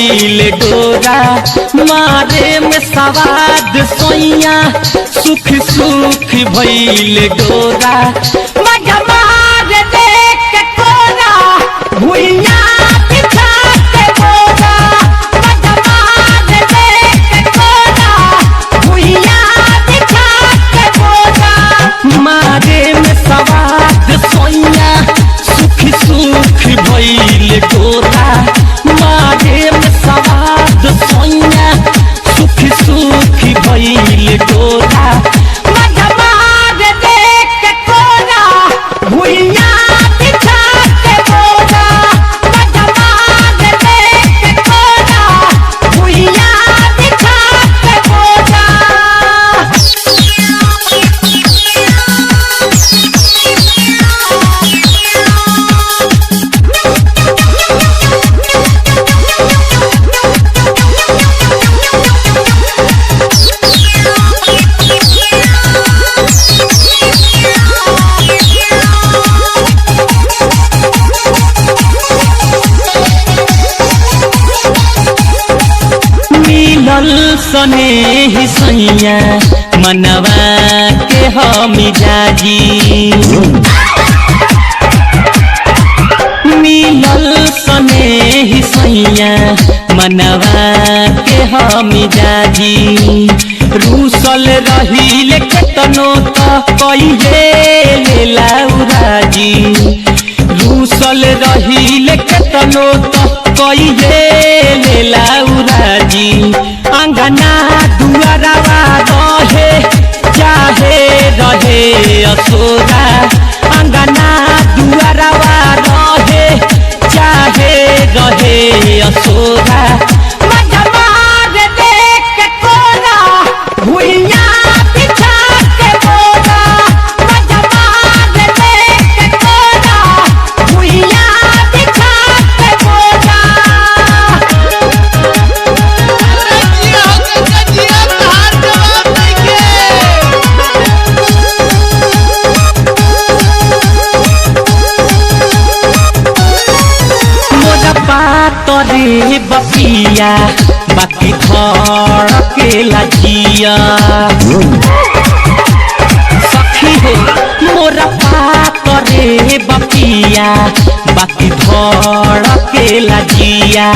भइल डोरा मारे में सवाद सोइया सुख सुख भइल डोरा मजा मार देख के कोरा भुइया बिछा के बोरा मजा मार देख के कोरा भुइया बिछा के बोरा मारे में सवाद सोइया सुख सुख भइल डोरा मारे में सवाद सोइया सुख सुख भइल डोरा मजा मार देख के कोरा भुइया बिछा के बोरा मजा मार देख के कोरा भुइया बिछा के बोरा मिलल सनेही सैया मनवा के हम जाजी मिलल सनेही सैया मनवा के हम जाजी रूसल रहीले केतनो त कइले लाउराजी रूसल रहीले केतनो त कइले लाउराजी अंगना दुआरवा रहे चाहे रहे असोरा अंगना दुआरवा रहे चाहे रहे असोरा मजा मार देख के कोरा भुइया बिछा के बोरा मजा मार देख के कोरा भुइया बिछा के बोरा तोरे बपिया बाकी धर के लजिया सखी हो मोरा तोरे बपिया बाकी धर के लजिया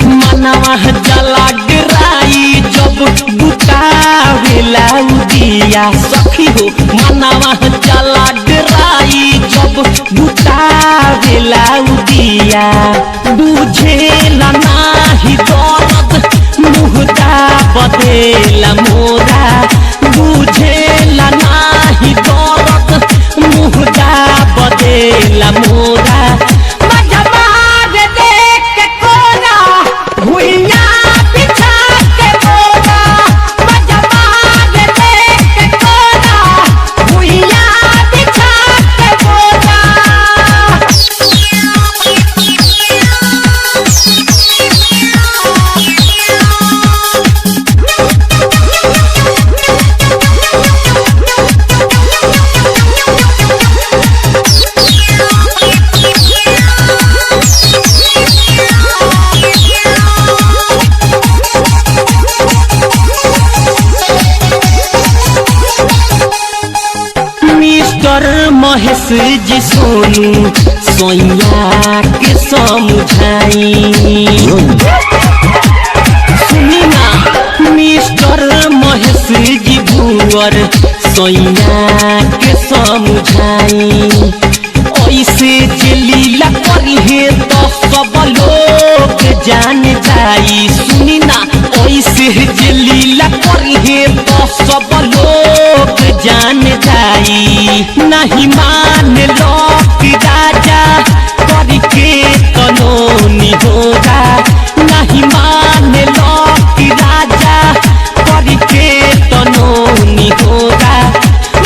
मनवा जला गिराई जब बुतावेला उदिया सखी हो मनवा जला गिराई जब बुतावेला उदिया बुझेला नाही दर्द मुहदा बदेला मोरा बुझेला नाही दर्द मुहदा बदेला मोरा मजा मार देख के कोरा भुइया बिछा के बोरा मजा मार देख के कोरा भुइया बिछा के बोरा मिस्टर महेश जी सोनू सोइया के समझाई सुनी ना मिस्टर महेश जी भुवर सोइया के समझाई ऐसे जे लीला करी है तो सब लोग जान जाई सुनी ना ऐसे जे लीला करी है तो सब लोग जान जाई नहीं मान लो कि राजा करके कनोनी होगा नहीं मान लो कि राजा करके कनोनी होगा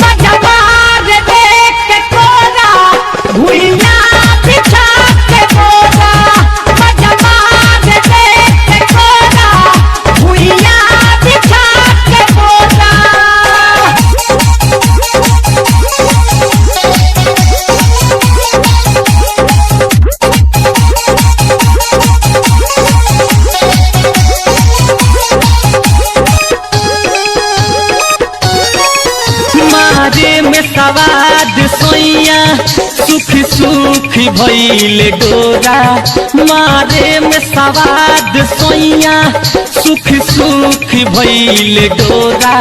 मजा मार देख के कोरा भुइया बिछा के बोरा मजा मार देख के कोरा भुइया बिछा के बोरा भइल डोरा मारे में सवाद सोइया सुख भइल डोरा